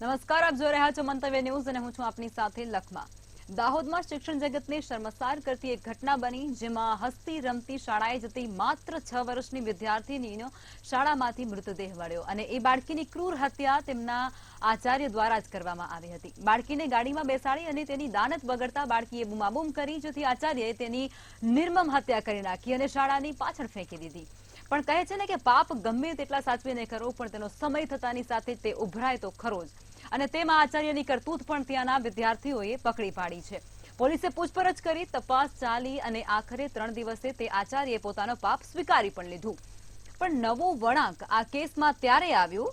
નમસ્કાર, આપ જોઈ રહ્યા છો મંતવ્ય ન્યૂઝ અને હું છું આપની સાથે લખમા। દાહોદમાં શિક્ષણ જગતને શર્મસાર કરતી એક ઘટના બની, જેમાં હસતી રમતી શાળાએ જતી માત્ર 6 વર્ષની વિદ્યાર્થીનીનો શાળામાંથી મૃતદેહ મળ્યો અને એ બાળકીની ક્રૂર હત્યા તેમના આચાર્ય દ્વારા જ કરવામાં આવી હતી। બાળકીને ગાડીમાં બેસાડી અને તેની દાનત બગડતા બાળકીએ બૂમાબૂમ કરી, જેથી આચાર્યએ તેની નિર્મમ હત્યા કરી નાખી અને શાળાની પાછળ ફેંકી દીધી। પણ કહે છે ને કે પાપ ગમે તેટલા સાચવીને કરો, પણ તેનો સમય થતાની સાથે તે ઉભરાય તો ખરો જ। અને તેમાં આચાર્યની કરતૂત પણ ત્યાંના વિદ્યાર્થીઓએ પકડી પાડી છે। પોલીસે પૂછપરછ કરી, તપાસ ચાલી અને આખરે 3 દિવસે તે આચાર્યએ પોતાનો પાપ સ્વીકારી પણ લીધું। પણ નવો વળાંક આ કેસમાં ત્યારે આવ્યો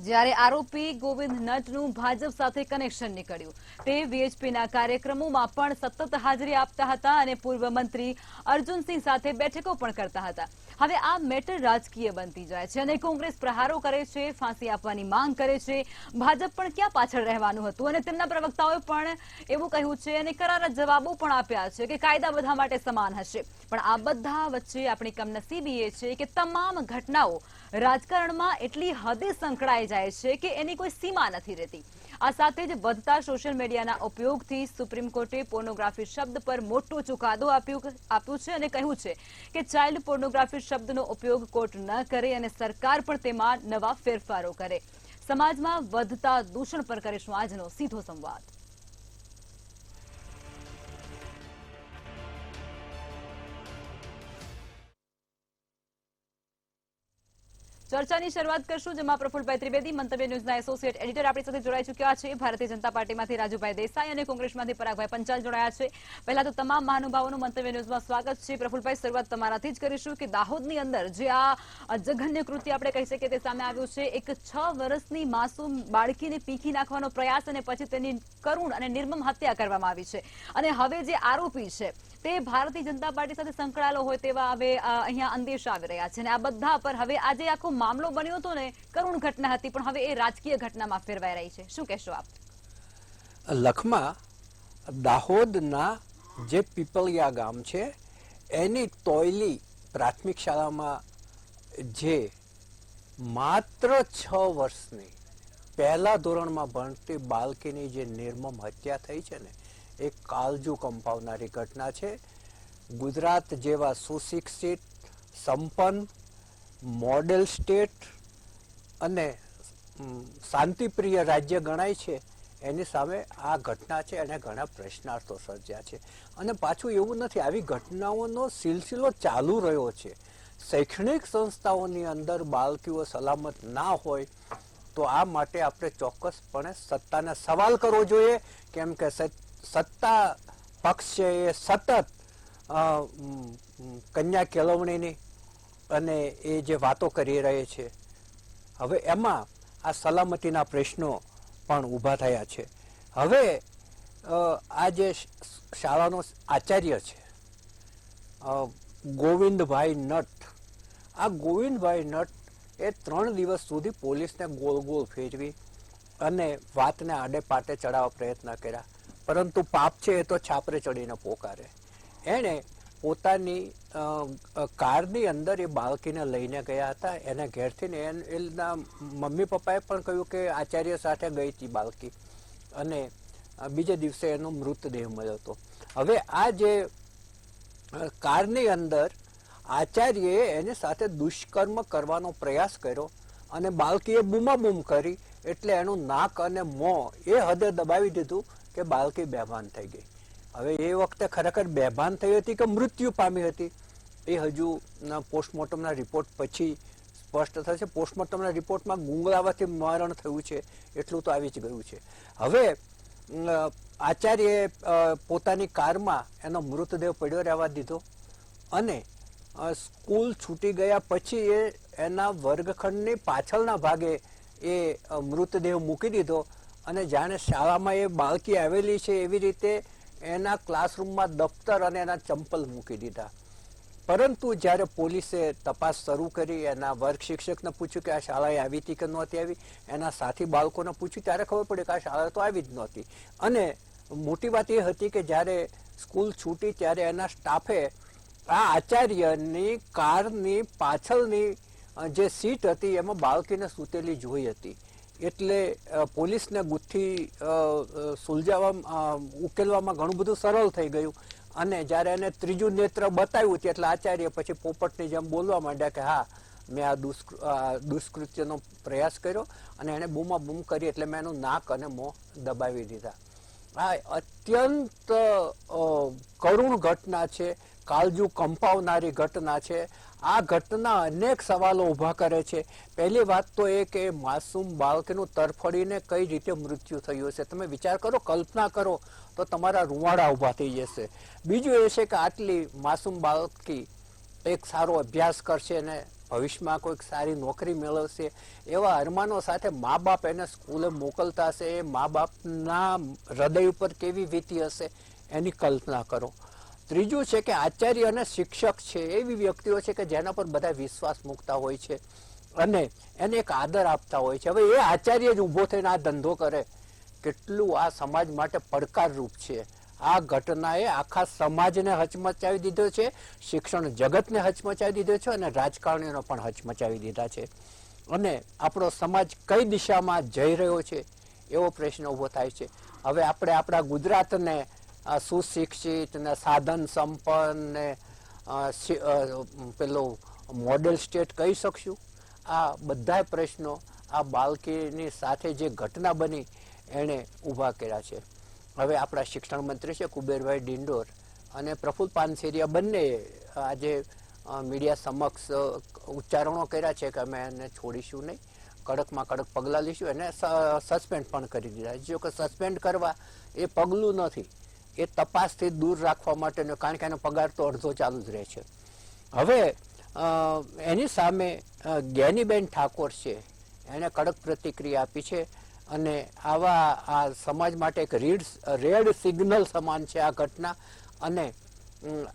જ્યારે આરોપી ગોવિંદ નટનું ભાજપ સાથે કનેક્શન નીકળ્યું। તે વીએચપીના કાર્યક્રમોમાં પણ સતત હાજરી આપતા હતા અને પૂર્વ મંત્રી અર્જુનસિંહ સાથે બેઠકો પણ કરતા હતા। હવે આ મેટર રાજકીય બનતી જાય છે અને કોંગ્રેસ પ્રહારો કરે છે, ફાંસી આપવાની માંગ કરે છે। ભાજપ પણ ક્યાં પાછળ રહેવાનું હતું અને તેમના પ્રવક્તાઓએ પણ એવું કહ્યું છે અને કરારા જવાબો પણ આપ્યા છે કે કાયદા બધા માટે સમાન હશે। પણ આ બધા વચ્ચે આપણી કમનસીબી એ છે કે તમામ ઘટનાઓ રાજકારણમાં એટલી હદે સંકળાઈ જાય છે કે એની કોઈ સીમા નથી રહેતી। આ સાથે જ વધતા સોશિયલ મીડિયાના ઉપયોગથી સુપ્રીમ કોર્ટે પોર્નોગ્રાફી શબ્દ પર મોટો ચુકાદો આપ્યું છે અને કહ્યું છે કે ચાઇલ્ડ પોર્નોગ્રાફી શબ્દનો ઉપયોગ કોર્ટ ન કરે અને સરકાર પણ તેમાં નવા ફેરફારો કરે। સમાજમાં વધતા દૂષણ પર કરીશું આજનો સીધો સંવાદ। ચર્ચાની શરૂઆત કરશું, જેમાં પ્રફુલભાઈ ત્રિવેદી, મંતવ્ય ન્યૂઝના એસોસિએટ એડિટર આપણી સાથે જોડાઈ ચૂક્યા છે। ભારતીય જનતા પાર્ટીમાંથી રાજુભાઈ દેસાઈ અને કોંગ્રેસમાંથી પરાગભાઈ પંચાલ જોડાયા છે। પહેલા તો તમામ મહાનુભાવોનું મંતવ્ય ન્યૂઝમાં સ્વાગત છે। પ્રફુલભાઈ, શરૂઆત તમારાથી જ કરીશું કે દાહોદની અંદર જે આ જઘન્ય કૃત્ય આપણે કહી શકીએ તે સામે આવ્યું છે। એક 6 વર્ષની માસૂમ બાળકીને પીખી નાખવાનો પ્રયાસ અને પછી તેની કરુણ અને નિર્મમ હત્યા કરવામાં આવી છે અને હવે જે આરોપી છે તે ભારતીય જનતા પાર્ટી સાથે સંકળાયેલો હોય તેવા હવે અહીંયા અંદેશા આવી રહ્યા છે અને આ બધા પર હવે આજે આખો મામલો બન્યો હતો ને, કરુણ ઘટના હતી, પણ હવે એ રાજકીય ઘટનામાં ફેરવાઈ રહી છે। શું કહેશો આપ? લખમા, દાહોદના જે પીપલિયા ગામ છે એની તોયલી પ્રાથમિક શાળામાં જે માત્ર 6 વર્ષની પહેલા ધોરણમાં ભણતી બાળકીની જે નિર્મમ હત્યા થઈ છે ને, એ કાળજુ કંપાવનારી ઘટના છે। ગુજરાત જેવા સુશિક્ષિત, સંપન્ન, મોડેલ સ્ટેટ અને શાંતિપ્રિય રાજ્ય ગણાય છે, એની સામે આ ઘટના છે અને ઘણા પ્રશ્નાર્થો સર્જ્યા છે। અને પાછું એવું નથી, આવી ઘટનાઓનો સિલસિલો ચાલુ રહ્યો છે। શૈક્ષણિક સંસ્થાઓની અંદર બાળકીઓ સલામત ના હોય તો આ માટે આપણે ચોક્કસપણે સત્તાને સવાલ કરવો જોઈએ, કેમ કે સત્તા પક્ષ છે એ સતત કન્યા કેળવણીની અને એ જે વાતો કરી રહી છે, હવે એમાં આ સલામતીના પ્રશ્નો પણ ઊભા થયા છે। હવે આ જે શાળાનો આચાર્ય છે ગોવિંદભાઈ નટ, આ ગોવિંદભાઈ નટ એ 3 દિવસ સુધી પોલીસને ગોળ ગોળ ફેરવી અને વાતને આડે પાટે ચડાવવા પ્રયત્ન કર્યા, પરંતુ પાપ છે એ તો છાપરે ચડીને પોકારે। એણે પોતાની કારની અંદર એ બાળકીને લઈને ગયા હતા એને ઘેરથી ને એના મમ્મી પપ્પાએ પણ કહ્યું કે આચાર્ય સાથે ગઈ હતી બાળકી અને બીજે દિવસે એનો મૃતદેહ મળ્યો હતો। હવે આ જે કારની અંદર આચાર્યએ એની સાથે દુષ્કર્મ કરવાનો પ્રયાસ કર્યો અને બાળકીએ બૂમાબૂમ કરી એટલે એનું નાક અને મોં એ હદે દબાવી દીધું કે બાળકી બેભાન થઈ ગઈ। હવે એ વખતે ખરેખર બેભાન થઈ હતી કે મૃત્યુ પામી હતી એ હજુ પોસ્ટમોર્ટમના રિપોર્ટ પછી સ્પષ્ટ થશે। પોસ્ટમોર્ટમના રિપોર્ટમાં ગુંગળાવાથી મરણ થયું છે એટલું તો આવી જ ગયું છે। હવે આચાર્યએ પોતાની કારમાં એનો મૃતદેહ પડ્યો રહેવા દીધો અને સ્કૂલ છૂટી ગયા પછી એ એના વર્ગખંડની પાછળના ભાગે એ મૃતદેહ મૂકી દીધો અને જાણે શાળામાં એ બાળકી આવેલી છે એવી રીતે એના ક્લાસરૂમમાં દફતર અને એના ચંપલ મૂકી દીધા। પરંતુ જ્યારે પોલીસે તપાસ શરૂ કરી, એના વર્ગ શિક્ષકને પૂછ્યું કે આ શાળાએ આવી હતી કે નહોતી આવી, એના સાથી બાળકોને પૂછ્યું ત્યારે ખબર પડી કે આ શાળા તો આવી જ નહોતી। અને મોટી વાત એ હતી કે જ્યારે સ્કૂલ છૂટી ત્યારે એના સ્ટાફે આ આચાર્યની કારની પાછળની જે સીટ હતી એમાં બાળકીને સૂતેલી જોઈ હતી। એટલે પોલીસને ગુથ્થી ઉકેલવામાં ઘણું બધું સરળ થઈ ગયું. અને જ્યારે એને ત્રીજું નેત્ર બતાવ્યું એટલે આચાર્ય પછી પોપટની જેમ બોલવા માંડ્યા કે હા, મેં આ દુષ્કૃત્યનો પ્રયાસ કર્યો અને એને બૂમાબૂમ કરી એટલે મેં એનું નાક અને મોં દબાવી દીધા. આ અત્યંત કરુણ ઘટના છે, કાળજુ કંપાવનારી ઘટના છે. આ ઘટના અનેક સવાલો ઊભા કરે છે. પહેલી વાત તો એ કે માસૂમ બાળકનું તરફડીને કઈ રીતે મૃત્યુ થયું હશે. તમે વિચાર કરો, કલ્પના કરો તો તમારા રૂવાડા ઊભા થઈ જશે. બીજું એ છે કે આટલી માસૂમ બાળકી એક સારો અભ્યાસ કરશે ને ભવિષ્યમાં કોઈક સારી નોકરી મેળવશે એવા અરમાનો સાથે મા બાપ એને સ્કૂલે મોકલતા હશે. એ મા બાપના હૃદય ઉપર કેવી વીતી હશે એની કલ્પના કરો. ત્રીજું છે કે આચાર્ય અને શિક્ષક છે એવી વ્યક્તિઓ છે કે જેના પર બધા વિશ્વાસ મૂકતા હોય છે અને એને એક આદર આપતા હોય છે. હવે એ આચાર્ય જ ઊભો થઈને આ ધંધો કરે, કેટલું આ સમાજ માટે પડકારરૂપ છે. આ ઘટનાએ આખા સમાજને હચમચાવી દીધો છે, શિક્ષણ જગતને હચમચાવી દીધો છે અને રાજકારણીઓને પણ હચમચાવી દીધા છે. અને આપણો સમાજ કઈ દિશામાં જઈ રહ્યો છે એવો પ્રશ્ન ઊભો થાય છે. હવે આપણે આપણા ગુજરાતને સુશિક્ષિત ને સાધન સંપન્ન ને પેલો મોડેલ સ્ટેટ કહી શકશું? આ બધા પ્રશ્નો આ બાળકીની સાથે જે ઘટના બની એણે ઊભા કર્યા છે. હવે આપણા શિક્ષણ મંત્રી છે કુબેરભાઈ ડિંડોર અને પ્રફુલ્લ પાનસેરિયા બંને આજે મીડિયા સમક્ષ ઉચ્ચારણો કર્યા છે કે અમે એને છોડીશું નહીં, કડકમાં કડક પગલાં લઈશું. એને સસ્પેન્ડ પણ કરી દીધા. જો કે સસ્પેન્ડ કરવા એ પગલું નથી, એ તપાસથી દૂર રાખવા માટેનો, કારણ કે એનો પગાર તો અડધો ચાલુ જ રહે છે. હવે એની સામે જ્ઞાનીબેન ઠાકોર છે, એણે કડક પ્રતિક્રિયા આપી છે અને આ સમાજ માટે એક રેડ સિગ્નલ સમાન છે આ ઘટના અને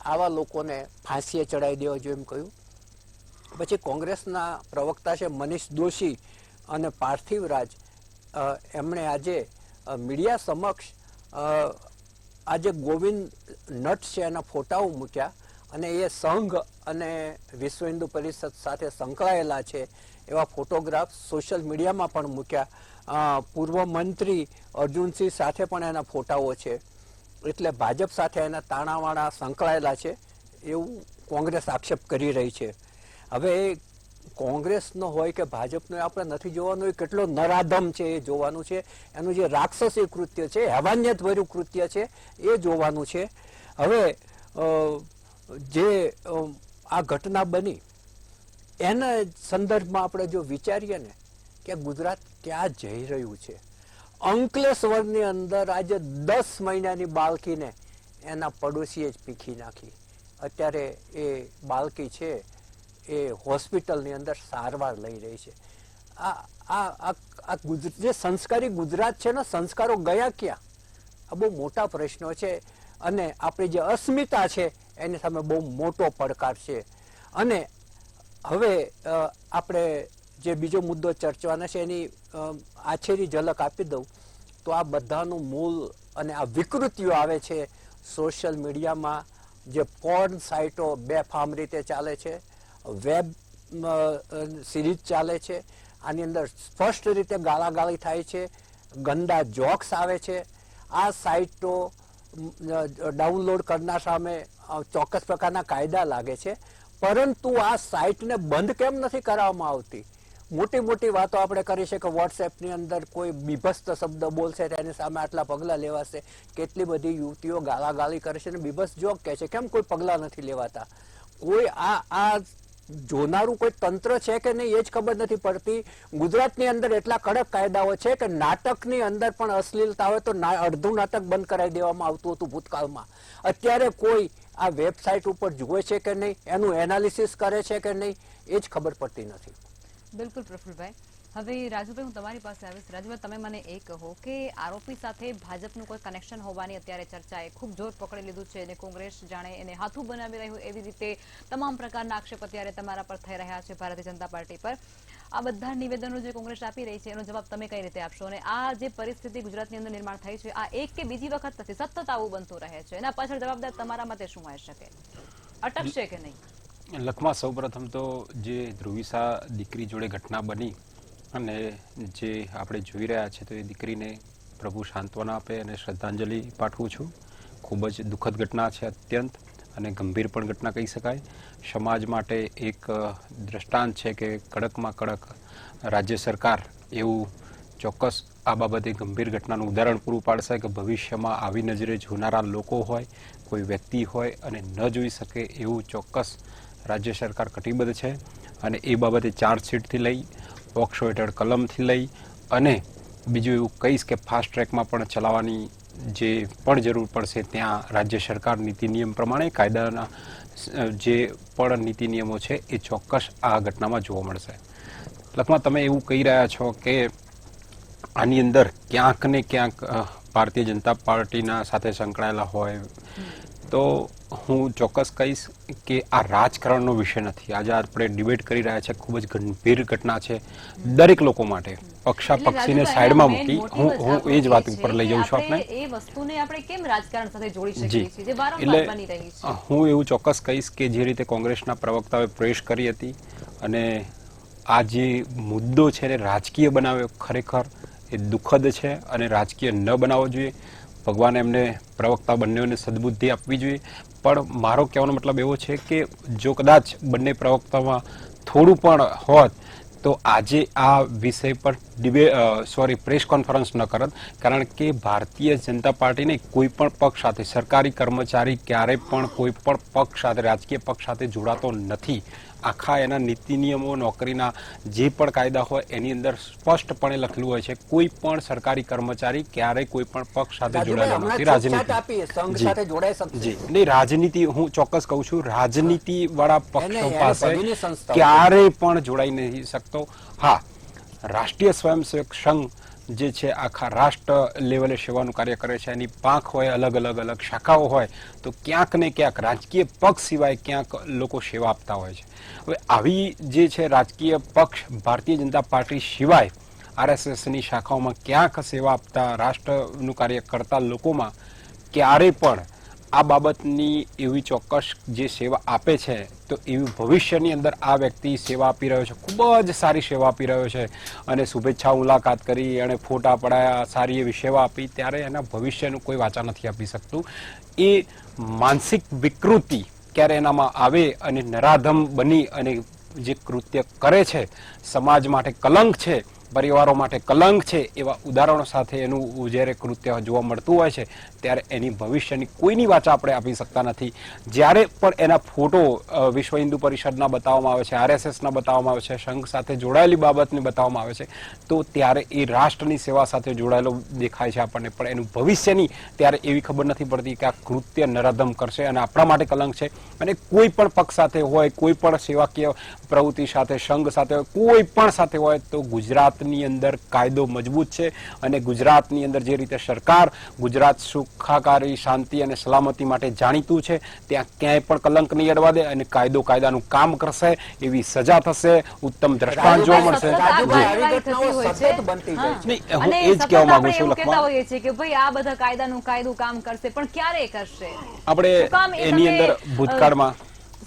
આવા લોકોને ફાંસીએ ચડાવી દેવા જોઈએ એમ કહ્યું. પછી કોંગ્રેસના પ્રવક્તા છે મનીષ દોશી અને પાર્થિવરાજ, એમણે આજે મીડિયા સમક્ષ આજે ગોવિંદ નટ છે એના ફોટાઓ મૂક્યા અને એ સંઘ અને વિશ્વ હિન્દુ પરિષદ સાથે સંકળાયેલા છે એવા ફોટોગ્રાફ સોશિયલ મીડિયામાં પણ મૂક્યા. પૂર્વ મંત્રી અર્જુનસિંહ સાથે પણ એના ફોટાઓ છે. એટલે ભાજપ સાથે એના તાણાવાણા સંકળાયેલા છે એવું કોંગ્રેસ આક્ષેપ કરી રહી છે. હવે કોંગ્રેસનો હોય કે ભાજપનો આપણે નથી જોવાનું, એ કેટલો નરાધમ છે એ જોવાનું છે. એનું જે રાક્ષસી કૃત્ય છે, હેવાન્યતભર્યું કૃત્ય છે એ જોવાનું છે. હવે જે આ ઘટના બની એના સંદર્ભમાં આપણે જો વિચારીએ ને કે ગુજરાત ક્યાં જઈ રહ્યું છે. અંકલેશ્વરની અંદર આજે 10 મહિનાની બાળકીને એના પડોશીએ જ પીખી નાખી. અત્યારે એ બાળકી છે એ હોસ્પિટલની અંદર સારવાર લઈ રહી છે. જે સંસ્કારી ગુજરાત છે ને, સંસ્કારો ગયા ક્યાં? આ બહુ મોટા પ્રશ્નો છે અને આપણી જે અસ્મિતા છે એની સામે બહુ મોટો પડકાર છે. અને હવે આપણે જે બીજો મુદ્દો ચર્ચવાનો છે એની આછેરી ઝલક આપી દઉં તો આ બધાનું મૂળ અને આ વિકૃતિઓ આવે છે સોશિયલ મીડિયામાં. જે પોર્ન સાઇટો બેફામ રીતે ચાલે છે, વેબ સિરીઝ ચાલે છે, આની અંદર સ્પષ્ટ રીતે ગાળાગાળી થાય છે, ગંદા જોક્સ આવે છે. આ સાઇટો ડાઉનલોડ કરનાર સામે ચોક્કસ પ્રકારના કાયદા લાગે છે, પરંતુ આ સાઇટને બંધ કેમ નથી કરવામાં આવતી? મોટી મોટી વાતો આપણે કરી છે કે વોટ્સએપની અંદર કોઈ બીભત્સ શબ્દ બોલશે તેની સામે આટલા પગલાં લેવાશે. કેટલી બધી યુવતીઓ ગાળાગાળી કરે છે અને બીભત્સ જોક કહે છે, કેમ કોઈ પગલાં નથી લેવાતા? કોઈ આ જોનારું કોઈ તંત્ર છે કે નહીં એ જ ખબર નથી પડતી. ગુજરાતની અંદર એટલા કડક કાયદાઓ છે કે નાટકની અંદર પણ અશ્લીલતા હોય તો અડધું નાટક બંધ કરાવી દેવામાં આવતું હતું ભૂતકાળમાં. અત્યારે કોઈ આ વેબસાઇટ ઉપર જુએ છે કે નહીં, એનું એનાલિસિસ કરે છે કે નહીં, એ જ ખબર પડતી નથી. બિલકુલ પ્રફુલભાઈ. હવે રાજુભાઈ, હું તમારી પાસે આવીશ. રાજુભાઈ, તમે મને એ કહો કે આરોપી સાથે ભાજપનું કોઈ કનેક્શન હોવાની અત્યારે ચર્ચાએ ખૂબ જોર પકડી લીધું છે અને કોંગ્રેસ જાણે એને હાથું બનાવી રહ્યું એવી રીતે તમામ પ્રકારના આક્ષેપ અત્યારે તમારા પર થઈ રહ્યા છે ભારતીય જનતા પાર્ટી પર. આ બધા નિવેદનો જે કોંગ્રેસ આપી રહી છે એનો જવાબ તમે કઈ રીતે આપશો? અને આ જે પરિસ્થિતિ ગુજરાતની અંદર નિર્માણ થઈ છે, આ એક કે બીજી વખત નથી, સતત આવું બનતું રહે છે, એના પાછળ જવાબદાર તમારા મતે શું હોઈ શકે? અટકશે કે નહીં? લખમાં સૌપ્રથમ તો જે ધ્રુવિસા દીકરી જોડે ઘટના બની અને જે આપણે જોઈ રહ્યા છે તો એ દીકરીને પ્રભુ સાંત્વના આપે અને શ્રદ્ધાંજલિ પાઠવું છું. ખૂબ જ દુઃખદ ઘટના છે અત્યંત, અને ગંભીર પણ ઘટના કહી શકાય. સમાજ માટે એક દ્રષ્ટાંત છે કે કડકમાં કડક રાજ્ય સરકાર એવું ચોક્કસ આ બાબતે ગંભીર ઘટનાનું ઉદાહરણ પૂરું પાડશે કે ભવિષ્યમાં આવી નજરે જોનારા લોકો હોય, કોઈ વ્યક્તિ હોય અને ન જોઈ શકે એવું ચોક્કસ રાજ્ય સરકાર કટિબદ્ધ છે. અને એ બાબતે ચાર્જશીટથી લઈ, પોક્સો હેઠળ કલમથી લઈ અને બીજું એવું કહીશ કે ફાસ્ટ ટ્રેકમાં પણ ચલાવવાની જે પણ જરૂર પડશે ત્યાં રાજ્ય સરકાર નીતિ નિયમ પ્રમાણે કાયદાના જે પણ નીતિ નિયમો છે એ ચોક્કસ આ ઘટનામાં જોવા મળશે. લખમાં તમે એવું કહી રહ્યા છો કે આની અંદર ક્યાંક ને ક્યાંક ભારતીય જનતા પાર્ટીના સાથે સંકળાયેલા હોય, તો હું ચોક્કસ કહીશ કે આ રાજકારણનો વિષય નથી. આજે આપણે ડિબેટ કરી રહ્યા છે, ખૂબ જ ગંભીર ઘટના છે દરેક લોકો માટે. પક્ષાપક્ષીને સાઈડમાં મૂકી હું એ જ વાત ઉપર લઈ જાઉં છું આપણે. એ વસ્તુને આપણે કેમ રાજકારણ સાથે જોડી શકીએ છીએ જે વારંવાર બની રહી છે? હું એવું ચોક્કસ કહીશ કે જે રીતે કોંગ્રેસના પ્રવક્તાએ પ્રેસ કરી હતી અને આ જે મુદ્દો છે એને રાજકીય બનાવ્યો, ખરેખર એ દુઃખદ છે અને રાજકીય ન બનાવવો જોઈએ. ભગવાન એમને પ્રવક્તા બંનેઓને સદબુદ્ધિ આપવી જોઈએ. પણ મારો કહેવાનો મતલબ એવો છે કે જો કદાચ બંને પ્રવક્તામાં થોડું પણ હોત તો આજે આ વિષય પર પ્રેસ કોન્ફરન્સ ન કરત. કારણ કે ભારતીય જનતા પાર્ટીને કોઈ પણ પક્ષ સાથે, સરકારી કર્મચારી ક્યારેય પણ કોઈ પણ પક્ષ સાથે, રાજકીય પક્ષ સાથે જોડાતો નથી. આખા એના નીતિ નિયમો, નોકરીના જે પણ કાયદા હોય એની અંદર સ્પષ્ટપણે લખેલું હોય છે કોઈ પણ સરકારી કર્મચારી ક્યારેય કોઈ પણ પક્ષ સાથે જોડાયેલો નથી. રાજનીતિ હું ચોક્કસ કહું છું, રાજનીતિ વાળા પક્ષો પાસે ક્યારેય પણ જોડાઈ નથી શકતો. હા, રાષ્ટ્રીય સ્વયંસેવક સંઘ જે છે આખા રાષ્ટ્ર લેવલે સેવાનું કાર્ય કરે છે, એની પાંખ હોય, અલગ અલગ શાખાઓ હોય, તો ક્યાંક ને ક્યાંક રાજકીય પક્ષ સિવાય ક્યાંક લોકો સેવા આપતા હોય છે. હવે આવી જે છે રાજકીય પક્ષ ભારતીય જનતા પાર્ટી સિવાય RSSની શાખાઓમાં ક્યાંક સેવા આપતા, રાષ્ટ્રનું કાર્ય કરતા લોકોમાં ક્યારેય પણ આ બાબતની એવી ચોક્કસ જે સેવા આપે છે તો એવી ભવિષ્યની અંદર આ વ્યક્તિ સેવા આપી રહ્યો છે, ખૂબ જ સારી સેવા આપી રહ્યો છે અને શુભેચ્છા મુલાકાત કરી, એણે ફોટા પડાયા, સારી એવી સેવા આપી, ત્યારે એના ભવિષ્યનું કોઈ વાચા નથી આપી શકતું. એ માનસિક વિકૃતિ ક્યારે એનામાં આવે અને નરાધમ બની અને જે કૃત્ય કરે છે, સમાજ માટે કલંક છે, પરિવારો માટે કલંક છે, એવા ઉદાહરણો સાથે એનું જ્યારે કૃત્ય જોવા મળતું હોય છે ત્યારે એની ભવિષ્યની કોઈની વાચા આપણે આપી શકતા નથી. જ્યારે પણ એના ફોટો વિશ્વ હિન્દુ પરિષદના બતાવવામાં આવે છે, RSSના બતાવવામાં આવે છે, સંઘ સાથે જોડાયેલી બાબતને બતાવવામાં આવે છે, તો ત્યારે એ રાષ્ટ્રની સેવા સાથે જોડાયેલો દેખાય છે આપણને. પણ એનું ભવિષ્યની ત્યારે એવી ખબર નથી પડતી કે આ કૃત્ય નરાધમ કરશે અને આપણા માટે કલંક છે. અને કોઈ પણ પક્ષ સાથે હોય, કોઈ પણ સેવાકીય પ્રવૃત્તિ સાથે, સંઘ સાથે હોય, કોઈ પણ સાથે હોય, તો ગુજરાતની અંદર કાયદો મજબૂત છે અને ગુજરાતની અંદર જે રીતે સરકાર ગુજરાત સુખાકારી, શાંતિ અને સલામતી માટે જાણીતું છે, ત્યાં ક્યાંય પણ કલંક નહીં અડવા દે અને કાયદો કાયદાનું કામ કરશે, એવી સજા થશે, ઉત્તમ દ્રષ્ટાંત જોવા મળશે. હું એ જ કહેવા માંગુ છું. કે ભાઈ આ બધા કાયદાનું કામ કરશે, પણ ક્યારે કરશે? આપણે એની અંદર ભૂતકાળમાં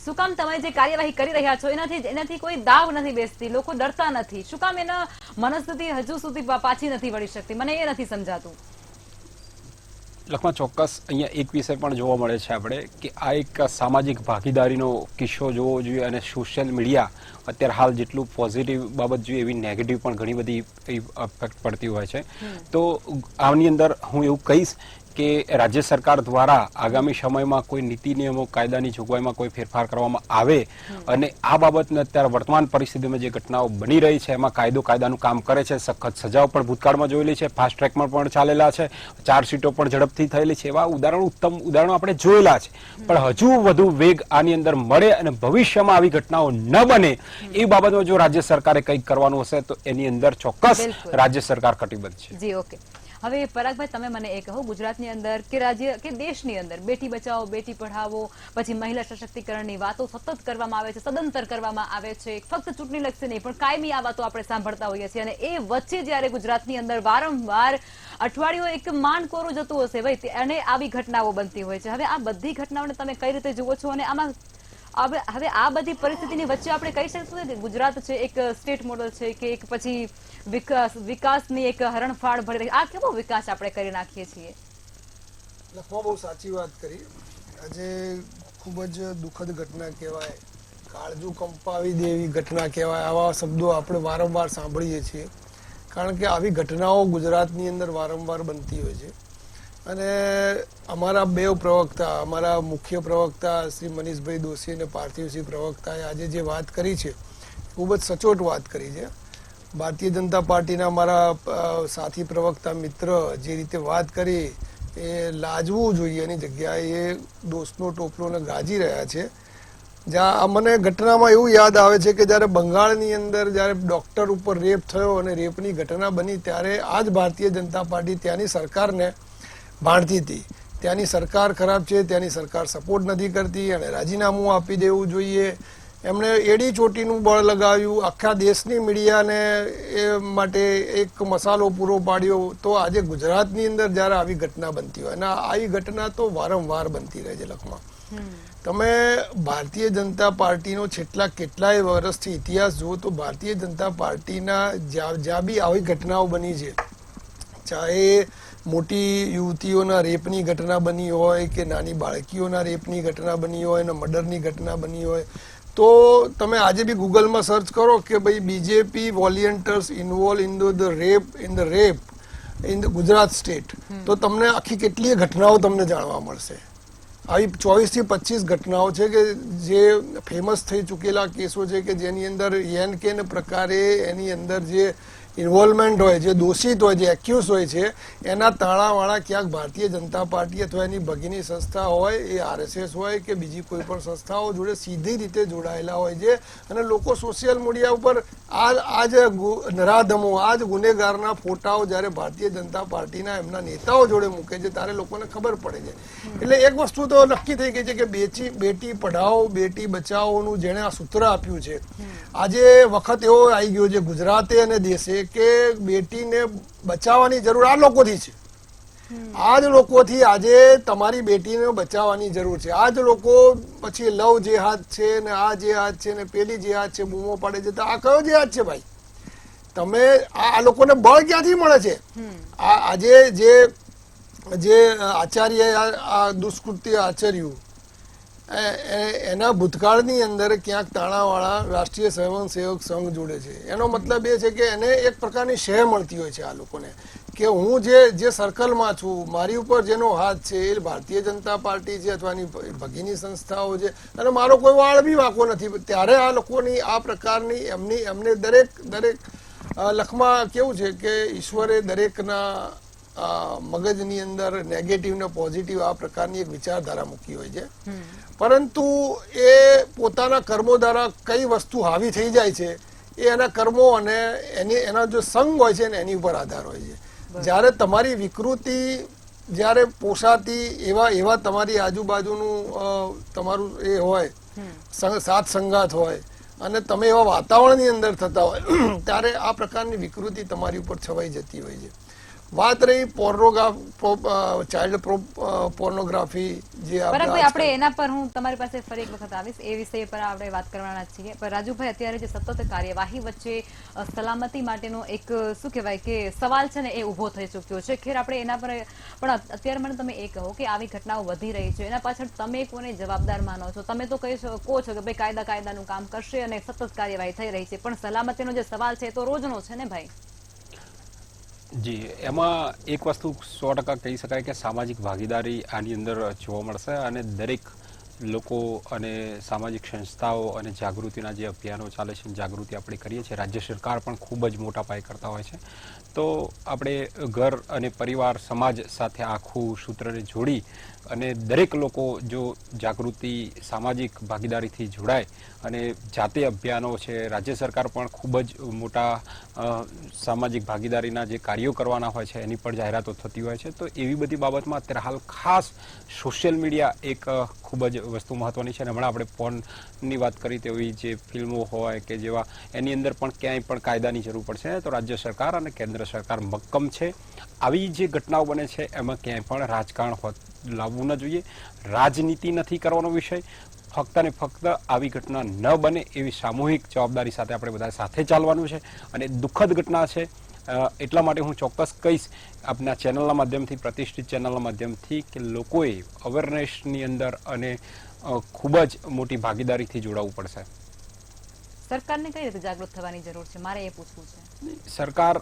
શું કામ તમે જે કાર્યવાહી કરી રહ્યા છો એનાથી કોઈ દાવ નથી બેસતી? લોકો ડરતા નથી? શું કામ એના મનસ્થિતિ હજુ સુધી પાછી નથી વળી શકતી? મને એ નથી સમજાતું. લખમાં ચોક્કસ અહીંયા એક વિષય પણ જોવા મળે છે આપણે કે આ એક સામાજિક ભાગીદારીનો કિસ્સો જોવો જોઈએ અને સોશિયલ મીડિયા અત્યારે હાલ જેટલું પોઝિટિવ બાબત જોઈએ એવી નેગેટિવ પણ ઘણી બધી ઇફેક્ટ પડતી હોય છે. તો આની અંદર હું એવું કહીશ કે રાજ્ય સરકાર દ્વારા આગામી સમયમાં કોઈ નીતિ નિયમો, કાયદાની જોગવાઈમાં કોઈ ફેરફાર કરવામાં આવે અને આ બાબતને અત્યારે વર્તમાન પરિસ્થિતિમાં જે ઘટનાઓ બની રહી છે એમાં કાયદો કાયદાનું કામ કરે છે, સખત સજાઓ પણ ભૂતકાળમાં જોયેલી છે, ફાસ્ટ ટ્રેકમાં પણ ચાલેલા છે, ચાર્જશીટો પણ ઝડપથી થયેલી છે, એવા ઉત્તમ ઉદાહરણો આપણે જોયેલા છે. પણ હજુ વધુ વેગ આની અંદર મળે અને ભવિષ્યમાં આવી ઘટનાઓ ન બને એ બાબતમાં જો રાજ્ય સરકારે કંઈક કરવાનું હશે તો એની અંદર ચોક્કસ રાજ્ય સરકાર કટિબદ્ધ છે. જી, ઓકે. હવે પરાગભાઈ, તમે મને એ કહો, ગુજરાતની અંદર કે રાજ્ય કે દેશની અંદર બેટી બચાવો, બેટી પઢાવો, પછી મહિલા સશક્તિકરણની વાતો સતત કરવામાં આવે છે, સદંતર કરવામાં આવે છે, ફક્ત ચૂંટણી લક્ષી નહીં પણ કાયમી આ વાતો આપણે સાંભળતા હોઈએ છીએ. અને એ વચ્ચે જ્યારે ગુજરાતની અંદર વારંવાર અઠવાડિયું એક માંડ કોરું જતું હશે ભાઈ અને આવી ઘટનાઓ બનતી હોય છે. હવે આ બધી ઘટનાઓને તમે કઈ રીતે જુઓ છો? અને આમાં હવે આ બધી પરિસ્થિતિની વચ્ચે આપણે કહી શકીશું કે ગુજરાત છે એક સ્ટેટ મોડલ છે કે એક પછી વિકાસની એક હરણફાળ ભરી રહી, આ કેવો વિકાસ આપણે કરી નાખીએ છીએ? લખમાં બહુ સાચી વાત કરી. આજે ખૂબ જ દુઃખદ ઘટના કહેવાય, કાળજું કંપાવી દે એવી ઘટના કહેવાય. આવા શબ્દો આપણે વારંવાર સાંભળીએ છીએ, કારણ કે આવી ઘટનાઓ ગુજરાતની અંદર વારંવાર બનતી હોય છે. અને અમારા બે પ્રવક્તા, અમારા મુખ્ય પ્રવક્તા શ્રી મનીષભાઈ દોશી અને પાર્થિવસિંહ પ્રવક્તાએ આજે જે વાત કરી છે ખૂબ જ સચોટ વાત કરી છે. ભારતીય જનતા પાર્ટીના અમારા સાથી પ્રવક્તા મિત્ર જે રીતે વાત કરી એ લાજવું જોઈએ એની જગ્યાએ એ દોષનો ટોપલોને ગાજી રહ્યા છે. જ્યાં મને ઘટનામાં એવું યાદ આવે છે કે જ્યારે બંગાળની અંદર જ્યારે ડોક્ટર ઉપર રેપ થયો અને રેપની ઘટના બની ત્યારે આ જ ભારતીય જનતા પાર્ટી ત્યાંની સરકારને ભાંડતી હતી. ત્યાંની સરકાર ખરાબ છે, ત્યાંની સરકાર સપોર્ટ નથી કરતી અને રાજીનામું આપી દેવું જોઈએ. એમણે એડી ચોટીનું બળ લગાવ્યું, આખા દેશની મીડિયાને એ માટે એક મસાલો પૂરો પાડ્યો. તો આજે ગુજરાતની અંદર જ્યારે આવી ઘટના બનતી હોય અને આવી ઘટના તો વારંવાર બનતી રહે છે. લખમાં તમે ભારતીય જનતા પાર્ટીનો છેલ્લા કેટલાય વર્ષથી ઇતિહાસ જુઓ તો ભારતીય જનતા પાર્ટીના જ્યાં બી આવી ઘટનાઓ બની છે, ચાહે મોટી યુવતીઓના રેપની ઘટના બની હોય કે નાની બાળકીઓના રેપની ઘટના બની હોય અને મર્ડરની ઘટના બની હોય, તો તમે આજે બી ગૂગલમાં સર્ચ કરો કે ભાઈ BJP volunteers involve in the rape in the Gujarat state, તો તમને આખી કેટલીય ઘટનાઓ તમને જાણવા મળશે. આવી 24 થી 25 ઘટનાઓ છે કે જે ફેમસ થઈ ચૂકેલા કેસો છે કે જેની અંદર એન કે પ્રકારે એની અંદર જે ઇન્વોલ્વમેન્ટ હોય, જે દોષિત હોય, જે એક્યુઝ હોય છે, એના તાળાવાળા ક્યાંક ભારતીય જનતા પાર્ટી અથવા એની ભગીની સંસ્થા હોય, એ RSS હોય કે બીજી કોઈ પણ સંસ્થાઓ જોડે સીધી રીતે જોડાયેલા હોય છે. અને લોકો સોશિયલ મીડિયા ઉપર આ જ નરાધમો, આ જ ગુનેગારના ફોટાઓ જ્યારે ભારતીય જનતા પાર્ટીના એમના નેતાઓ જોડે મૂકે છે ત્યારે લોકોને ખબર પડે છે. એટલે એક વસ્તુ તો નક્કી થઈ ગઈ છે કે બેટી પઢાઓ બેટી બચાવોનું જેણે આ સૂત્ર આપ્યું છે, આજે વખત એવો આવી ગયો છે ગુજરાતે અને દેશે કે બેટીને બચાવવાની જરૂર આ લોકોથી છે. આ જ લોકોથી આજે તમારી બેટીને બચાવવાની જરૂર છે. આ જ લોકો પછી લવ જેહાદ છે ને આ જેહાદ છે ને પેલી જેહાદ છે બૂમો પાડે છે. તો આ કયો જેહાદ છે ભાઈ? તમે આ લોકોને બળ ક્યાંથી મળે છે? આજે જે આચાર્ય આ દુષ્કૃત્ય આચર્યું એના ભૂતકાળની અંદર ક્યાંક તાણાવાળા રાષ્ટ્રીય સ્વયંસેવક સંઘ જોડે છે. એનો મતલબ એ છે કે એને એક પ્રકારની શય મળતી હોય છે આ લોકોને કે હું જે સર્કલમાં છું, મારી ઉપર જેનો હાથ છે એ ભારતીય જનતા પાર્ટી છે અથવા એની ભગીની સંસ્થાઓ છે અને મારો કોઈ વાળ બી વાંકો નથી. ત્યારે આ લોકોની આ પ્રકારની એમને દરેક લખમાં કેવું છે કે ઈશ્વરે દરેકના મગજની અંદર નેગેટિવ ને પોઝિટિવ આ પ્રકારની એક વિચારધારા મૂકી હોય છે. પરંતુ એ પોતાના કર્મો દ્વારા કઈ વસ્તુ હાવી થઈ જાય છે એ એના કર્મો અને એના જો સંગ હોય છે ને એની ઉપર આધાર હોય છે. જ્યારે તમારી વિકૃતિ જ્યારે પોષાતી એવા તમારી આજુબાજુનું તમારું એ હોય, સાથ સંગાત હોય અને તમે એવા વાતાવરણની અંદર થતા હોય ત્યારે આ પ્રકારની વિકૃતિ તમારી ઉપર છવાઈ જતી હોય છે. વાત રહી ચાઇલ્ડ પોર્નોગ્રાફી જે આપણે એના પર હું તમારી પાસે ફરી એક વખત આવીશ, એ વિષય પર આપણે વાત કરવાના છીએ. પણ રાજુભાઈ, અત્યારે જે સતત કાર્યવાહી વચ્ચે સલામતી માટેનો એક શું કહેવાય કે સવાલ છે ને એ ઉભો થઈ ચૂક્યો છે. ખેર આપણે એના પર પણ અત્યારે મને તમે એ કહો કે આવી ઘટનાઓ વધી રહી છે, એના પાછળ તમે કોને જવાબદાર માનો છો? તમે તો કહો છો કે ભાઈ કાયદાનું કામ કરશે અને સતત કાર્યવાહી થઈ રહી છે, પણ સલામતીનો જે સવાલ છે એ તો રોજનો છે ને ભાઈ. જી, એમાં એક વસ્તુ 100% કહી શકાય કે સામાજિક ભાગીદારી આની અંદર જોવા મળશે અને દરેક લોકો અને સામાજિક સંસ્થાઓ અને જાગૃતિના જે અભિયાનો ચાલે છે, જાગૃતિ આપણે કરીએ છીએ, રાજ્ય સરકાર પણ ખૂબ જ મોટા પાયે કરતા હોય છે. તો આપણે ઘર અને પરિવાર સમાજ સાથે આખું સૂત્રને જોડી અને દરેક લોકો જો જાગૃતિ સામાજિક ભાગીદારીથી જોડાય અને જાતે અભિયાનો છે, રાજ્ય સરકાર પણ ખૂબ જ મોટા સામાજિક ભાગીદારીના જે કાર્યો કરવાના હોય છે એની પણ જાહેરાતો થતી હોય છે. તો એવી બધી બાબતમાં અત્યારે હાલ ખાસ સોશિયલ મીડિયા એક ખૂબ જ વસ્તુ મહત્વની છે. અને હમણાં આપણે ફોનની વાત કરી તેવી જે ફિલ્મો હોય કે જેવા એની અંદર પણ ક્યાંય પણ કાયદાની જરૂર પડશે તો રાજ્ય સરકાર અને કેન્દ્ર સરકાર મક્કમ છે. આવી જે ઘટનાઓ બને છે એમાં ક્યાંય પણ રાજકારણ લાવવું ન જોઈએ, રાજનીતિ નથી કરવાનો વિષય. ફક્ત ને ફક્ત આવી ઘટના ન બને એવી સામૂહિક જવાબદારી સાથે આપણે બધા સાથે ચાલવાનું છે. અને દુઃખદ ઘટના છે એટલા માટે હું ચોક્કસ કહીશ આપના ચેનલના માધ્યમથી, પ્રતિષ્ઠિત ચેનલના માધ્યમથી, કે લોકોએ અવેરનેસની અંદર અને ખૂબ જ મોટી ભાગીદારીથી જોડાવવું પડશે. સરકારને કઈ રીતે જાગૃત થવાની જરૂર છે, મારે એ પૂછવું છે. સરકાર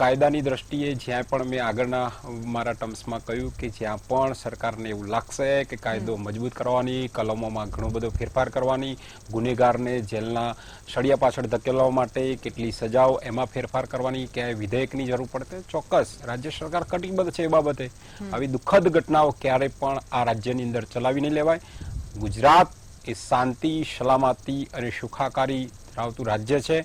કાયદાની દ્રષ્ટિએ જ્યાં પણ મેં આગળના મારા ટર્મ્સમાં કહ્યું કે જ્યાં પણ સરકારને એવું લાગશે કે કાયદો મજબૂત કરવાની, કલમોમાં ઘણો બધો ફેરફાર કરવાની, ગુનેગારને જેલના સળિયા પાછળ ધકેલવા માટે કેટલી સજાઓ એમાં ફેરફાર કરવાની, ક્યાંય વિધેયકની જરૂર પડશે, ચોક્કસ રાજ્ય સરકાર કટિબદ્ધ છે એ બાબતે. આવી દુઃખદ ઘટનાઓ ક્યારે પણ આ રાજ્યની અંદર ચલાવી નહીં લેવાય. ગુજરાત એ શાંતિ, સલામતી અને સુખાકારી ધરાવતું રાજ્ય છે.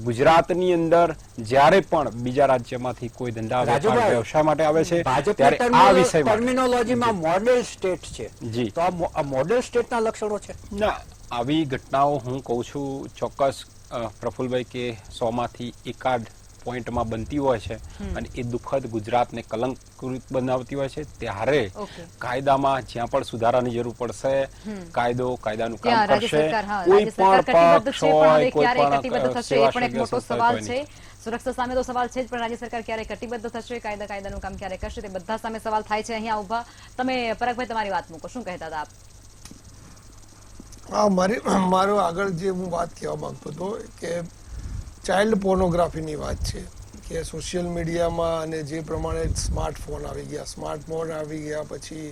ગુજરાતની અંદર જ્યારે પણ બીજા રાજ્યમાંથી કોઈ ધંધા વેપાર વ્યવસાય માટે આવે છે ત્યારે આ વિષય ટર્મિનોલોજીમાં મોડેલ સ્ટેટ છે. જી, તો આ મોડેલ સ્ટેટના લક્ષણો છે. ના, આવી ઘટનાઓ હું કહું છું ચોક્કસ પ્રફુલભાઈ કે 100 માંથી એકાદ પોઈન્ટમાં બનતી હોય છે અને એ દુઃખદ ગુજરાતને કલંકિત બનાવતી હોય છે. ત્યારે કાયદામાં જ્યાં પણ સુધારાની જરૂર પડશે, કાયદાનું કામ કરશે. કોઈ પણ પક્ષ હોય, કોઈ પણ સેવાશ્રય સવાલ છે. સુરક્ષા સામે તો સવાલ છે જ, પણ રાજ્ય સરકાર ક્યારે કટિબદ્ધ થશે, કાયદાનું કામ ક્યારે કરશે, તે બધા સામે સવાલ થાય છે. અહીંયા ઉભા તમે પરાગભાઈ તમારી વાત મૂકો, શું કહેતા હતા આપ? મારો આગળ જે હું વાત કહેવા માંગતો હતો કે ચાઇલ્ડ પોર્નોગ્રાફીની વાત છે કે સોશિયલ મીડિયામાં અને જે પ્રમાણે સ્માર્ટફોન આવી ગયા, પછી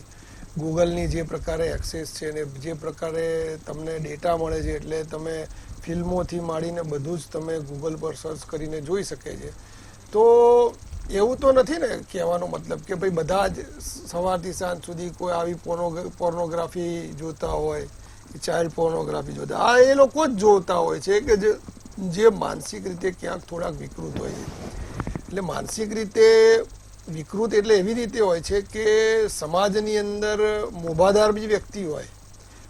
ગૂગલની જે પ્રકારે એક્સેસ છે અને જે પ્રકારે તમને ડેટા મળે છે, એટલે તમે ફિલ્મોથી માંડીને બધું જ તમે ગૂગલ પર સર્ચ કરીને જોઈ શકે છે. તો એવું તો નથી ને કહેવાનો મતલબ કે ભાઈ બધા જ સવારથી સાંજ સુધી કોઈ આવી પોર્નોગ્રાફી જોતા હોય, ચાઇલ્ડ પોર્નોગ્રાફી જોતા, આ એ લોકો જ જોતા હોય છે કે જે માનસિક રીતે ક્યાંક થોડાક વિકૃત હોય છે. એટલે માનસિક રીતે વિકૃત એટલે એવી રીતે હોય છે કે સમાજની અંદર મોભાદાર બી વ્યક્તિ હોય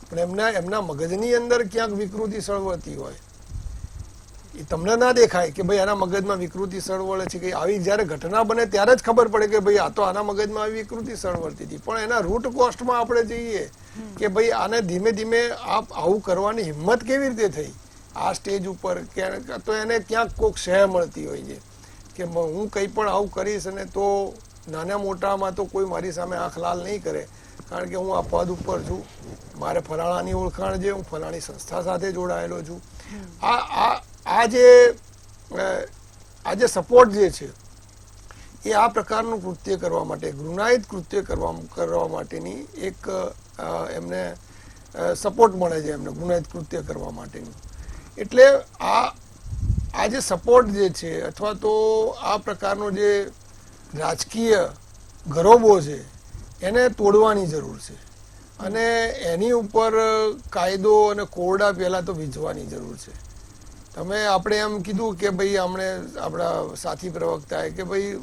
પણ એમના મગજની અંદર ક્યાંક વિકૃતિ સળવળતી હોય. એ તમને ના દેખાય કે ભાઈ આના મગજમાં વિકૃતિ સળવળે છે, કે આવી જયારે ઘટના બને ત્યારે જ ખબર પડે કે ભાઈ આ તો આના મગજમાં આવી વિકૃતિ સળવળતી હતી. પણ એના રૂટ કોસ્ટમાં આપણે જઈએ કે ભાઈ આને ધીમે ધીમે આવું કરવાની હિંમત કેવી રીતે થઈ આ સ્ટેજ ઉપર, તો એને ક્યાંક કોઈક શય મળતી હોય છે કે હું કંઈ પણ આવું કરીશ અને તો નાના મોટામાં તો કોઈ મારી સામે આંખ લાલ નહીં કરે, કારણ કે હું આ પદ ઉપર છું, મારે ફલાણાની ઓળખાણ છે, હું ફલાણી સંસ્થા સાથે જોડાયેલો છું. આ જે સપોર્ટ જે છે એ આ પ્રકારનું કૃત્ય કરવા માટે, ગુનાહિત કૃત્ય કરવા માટેની એક એમને સપોર્ટ મળે છે, એમને ગુનાહિત કૃત્ય કરવા માટેનું. એટલે આ જે સપોર્ટ જે છે અથવા તો આ પ્રકારનો જે રાજકીય ગરોબો છે એને તોડવાની જરૂર છે અને એની ઉપર કાયદો અને કોરડા પહેલા તો વીજવાની જરૂર છે. આપણે એમ કીધું કે ભાઈ આપણા સાથી પ્રવક્તાએ કે ભાઈ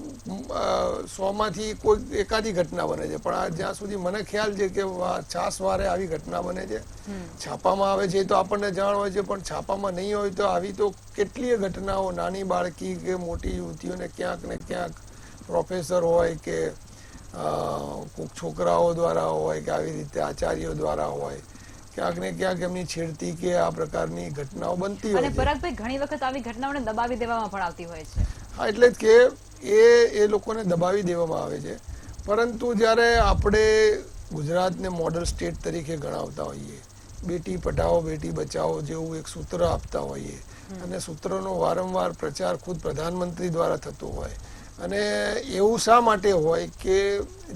100 માંથી કોઈ એકાદી ઘટના બને છે, પણ જ્યાં સુધી મને ખ્યાલ છે કે છાસવારે આવી ઘટના બને છે. છાપામાં આવે છે તો આપણને જાણ હોય છે, પણ છાપામાં નહીં હોય તો આવી તો કેટલીય ઘટનાઓ નાની બાળકી કે મોટી યુવતીઓને ક્યાંક ને ક્યાંક પ્રોફેસર હોય કે કોઈક છોકરાઓ દ્વારા હોય કે આવી રીતે આચાર્યો દ્વારા હોય, ક્યાંક ને ક્યાંક એમની છેડતી કે આ પ્રકારની ઘટનાઓ બનતી હોય છે. અને પરાગભાઈ ઘણી વખત આવી ઘટનાઓને દબાવી દેવામાં પણ આવતી હોય છે. હા, એટલે જ કે એ લોકોને દબાવી દેવામાં આવે છે. પરંતુ જ્યારે આપણે ગુજરાતને મોડલ સ્ટેટ તરીકે ગણાવતા હોઈએ, બેટી પઢાઓ બેટી બચાવો જેવું એક સૂત્ર આપતા હોઈએ અને સૂત્રનો વારંવાર પ્રચાર ખુદ પ્રધાનમંત્રી દ્વારા થતો હોય, અને એવું શા માટે હોય કે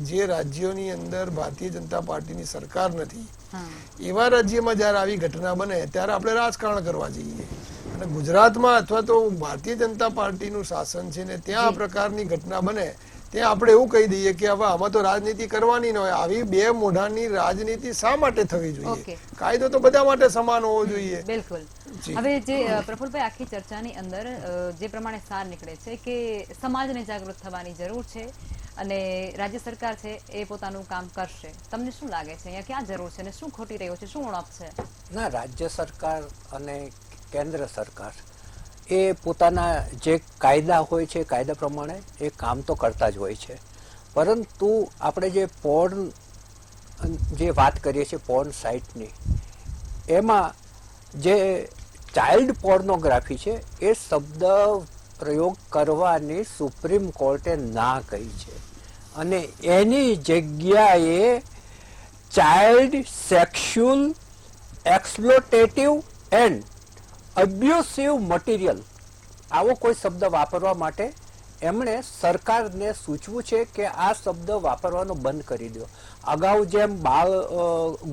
જે રાજ્યોની અંદર ભારતીય જનતા પાર્ટીની સરકાર નથી એવા રાજ્યમાં જયારે આવી ઘટના બને ત્યારે આપણે રાજકારણ કરવા જઈએ, અને ગુજરાતમાં અથવા તો ભારતીય જનતા પાર્ટીનું શાસન છે ને ત્યાં આ પ્રકારની ઘટના બને ત્યાં આપણે એવું કહી દઈએ કે હવે આમાં તો રાજનીતિ કરવાની ન હોય. આવી બે મોઢાની રાજનીતિ શા માટે થવી જોઈએ? કાયદો તો બધા માટે સમાન હોવો જોઈએ. બિલકુલ. હવે જે પ્રફુલભાઈ આખી ચર્ચાની અંદર જે પ્રમાણે સાર નીકળે છે કે સમાજને જાગૃત થવાની જરૂર છે અને રાજ્ય સરકાર છે એ પોતાનું કામ કરશે. તમને શું લાગે છે અહીંયા ક્યાં જરૂર છે અને શું ખોટી રહ્યું છે, શું ઉણપ છે? ના, રાજ્ય સરકાર અને કેન્દ્ર સરકાર એ પોતાના જે કાયદા હોય છે કાયદા પ્રમાણે એ કામ તો કરતા જ હોય છે, પરંતુ આપણે જે વાત કરીએ છીએ પોર્ન સાઇટની, એમાં જે ચાઇલ્ડ પોર્નોગ્રાફી છે એ શબ્દ પ્રયોગ કરવાની સુપ્રીમ કોર્ટે ના કહી છે અને એની જગ્યાએ ચાઇલ્ડ સેક્સ્યુઅલ એક્સપ્લોટેટિવ એન્ડ અબ્યુસિવ મટીરિયલ આવો કોઈ શબ્દ વાપરવા માટે એમણે સરકારને સૂચવું છે કે આ શબ્દ વાપરવાનો બંધ કરી દો. અગાઉ જેમ બાળ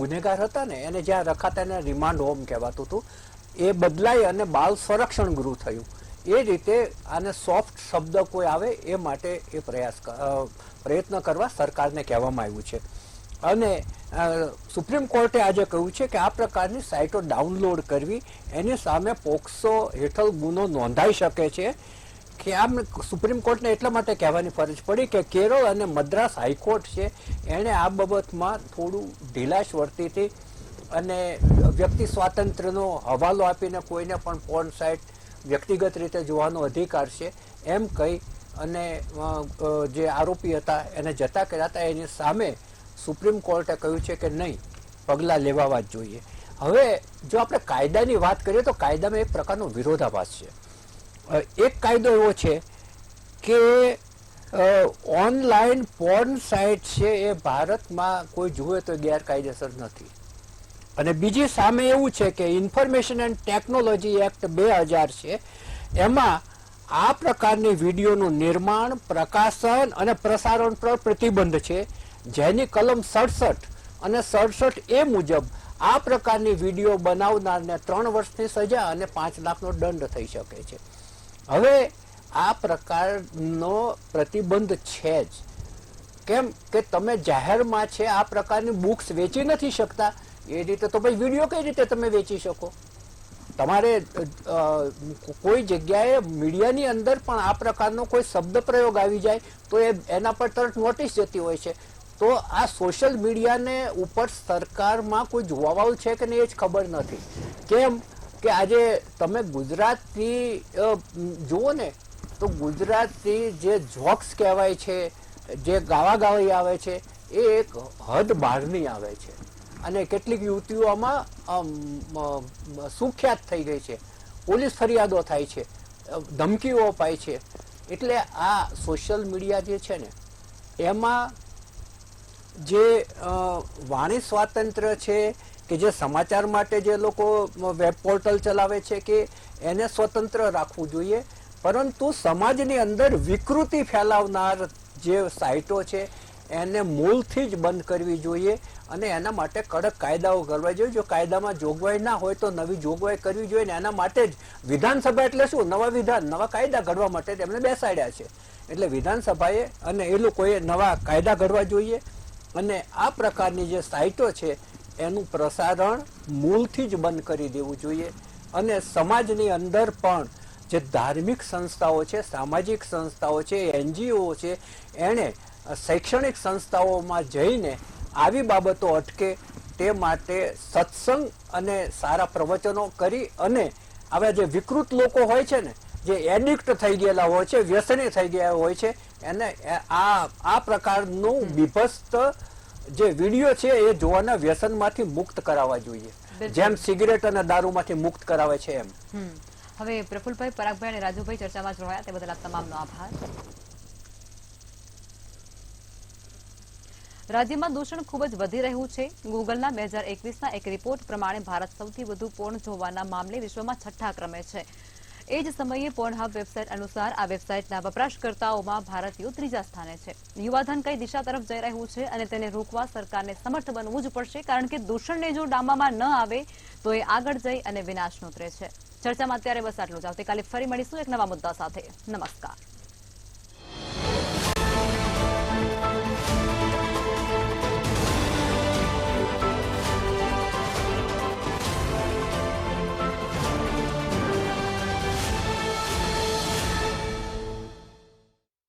ગુનેગાર હતા ને એને જ્યાં રખાતા એને રિમાન્ડ હોમ કહેવાતું હતું, એ બદલાઈ અને બાળ સંરક્ષણ ગૃહ થયું. એ રીતે આને સોફ્ટ શબ્દ કોઈ આવે એ માટે એ પ્રયત્ન કરવા સરકારને કહેવામાં આવ્યું છે. અને સુપ્રીમ કોર્ટે આજે કહ્યું છે કે આ પ્રકારની સાઇટો ડાઉનલોડ કરવી એની સામે પોક્સો હેઠળ ગુનો નોંધાઈ શકે છે. કે આમ સુપ્રીમ કોર્ટને એટલા માટે કહેવાની ફરજ પડી કે કેરળ અને મદ્રાસ હાઈકોર્ટ છે એણે આ બાબતમાં થોડું ઢીલાશ વર્તી હતી અને વ્યક્તિ સ્વાતંત્ર્યનો હવાલો આપીને કોઈને પણ પોર્ન સાઇટ વ્યક્તિગત રીતે જોવાનો અધિકાર છે એમ કહી અને જે આરોપી હતા એને જતા કર્યા હતા. એની સામે સુપ્રીમ કોર્ટે કહ્યું છે કે નહીં, પગલાં લેવા જ જોઈએ. હવે જો આપણે કાયદાની વાત કરીએ તો કાયદામાં એક પ્રકારનો વિરોધાભાસ છે. એક કાયદો એવો છે કે ઓનલાઈન પોર્ન સાઇટ છે એ ભારતમાં કોઈ જુએ તો ગેરકાયદેસર નથી, અને બીજી સામે એવું છે કે ઇન્ફોર્મેશન એન્ડ ટેકનોલોજી એક્ટ 2000 છે એમાં આ પ્રકારની વિડીયોનું નિર્માણ, પ્રકાશન અને પ્રસારણ પર પ્રતિબંધ છે, જેની કલમ 67 અને 67A મુજબ આ પ્રકારની વિડીયો બનાવનારને 3 વર્ષની સજા અને 5 લાખનો દંડ થઈ શકે છે. હવે આ પ્રકારનો પ્રતિબંધ છે જ કેમ કે તમે જાહેરમાં છે આ પ્રકારની બુક્સ વેચી નથી શકતા, એ રીતે તો પછી વિડીયો કઈ રીતે તમે વેચી શકો? તમારે કોઈ જગ્યાએ મીડિયાની અંદર પણ આ પ્રકારનો કોઈ શબ્દ પ્રયોગ આવી જાય તો એના પર તરત નોટિસ જતી હોય છે. તો આ સોશિયલ મીડિયાને ઉપર સરકારમાં કોઈ જોવાવાળું છે કે નહીં એ જ ખબર નથી. કેમ કે આજે તમે ગુજરાતી જુઓ ને તો ગુજરાતી જે જોક્સ કહેવાય છે, જે ગાવાગાવી આવે છે એ એક હદ બહારની આવે છે અને કેટલીક યુવતીઓમાં સુખ્યાત થઈ ગઈ છે, પોલીસ ફરિયાદો થાય છે, ધમકીઓ અપાય છે. એટલે આ સોશિયલ મીડિયા જે છે ને એમાં જે વાણી સ્વાતંત્ર્ય છે કે જે સમાચાર માટે જે લોકો વેબ પોર્ટલ ચલાવે છે કે એને સ્વતંત્ર રાખવું જોઈએ, પરંતુ સમાજની અંદર વિકૃતિ ફેલાવનાર જે સાઇટો છે એને મૂળથી જ બંધ કરવી જોઈએ અને એના માટે કડક કાયદાઓ કરવા જોઈએ. જો કાયદામાં જોગવાઈ ના હોય તો નવી જોગવાઈ કરવી જોઈએ ને એના માટે જ વિધાનસભા એટલે શું, નવા કાયદા ઘડવા માટે એમને બેસાડ્યા છે. એટલે વિધાનસભાએ અને એ લોકોએ નવા કાયદા ઘડવા જોઈએ અને આ પ્રકારની જે સાઇટો છે એનું પ્રસારણ મૂળથી જ બંધ કરી દેવું જોઈએ. અને સમાજની અંદર પણ જે ધાર્મિક સંસ્થાઓ છે, સામાજિક સંસ્થાઓ છે, NGO છે, એણે શૈક્ષણિક સંસ્થાઓમાં જઈને આવી બાબતો અટકે તે માટે સત્સંગ અને સારા પ્રવચનો કરી અને આવા જે વિકૃત લોકો હોય છે ને, જે એડિક્ટ થઈ ગયેલા હોય છે, વ્યસની થઈ ગયા હોય છે, એને આ પ્રકારનું બીભત્સ જે વિડીયો છે એ જોવાના વ્યસનમાંથી મુક્ત કરાવવા જોઈએ, જેમ સિગરેટ અને દારૂમાંથી મુક્ત કરાવે છે એમ. હવે પ્રફુલભાઈ, પરાગભાઈ અને રાજુભાઈ ચર્ચામાં જોડાયા તે બદલ આપ તમામનો આભાર. રાજ્યમાં દૂષણ ખૂબ જ વધી રહ્યું છે. ગૂગલના 2021ના એક રિપોર્ટ પ્રમાણે ભારત સૌથી વધુ પોર્ન જોવાના મામલે વિશ્વમાં 6ઠ્ઠા ક્રમે છે. એ જ સમયે પોર્નહબ વેબસાઇટ અનુસાર આ વેબસાઇટના વપરાશકર્તાઓમાં ભારતીયો 3જા સ્થાને છે. યુવાધન કઈ દિશા તરફ જઈ રહ્યું છે અને તેને રોકવા સરકારને સમર્થ બનવું જ પડશે, કારણ કે દૂષણને જો ડામવામાં ન આવે તો એ આગળ જઈ અને વિનાશ નોતરે છે. ચર્ચામાં અત્યારે બસ આટલું જ. આવતીકાલે ફરી મળીશું એક નવા મુદ્દા સાથે. નમસ્કાર.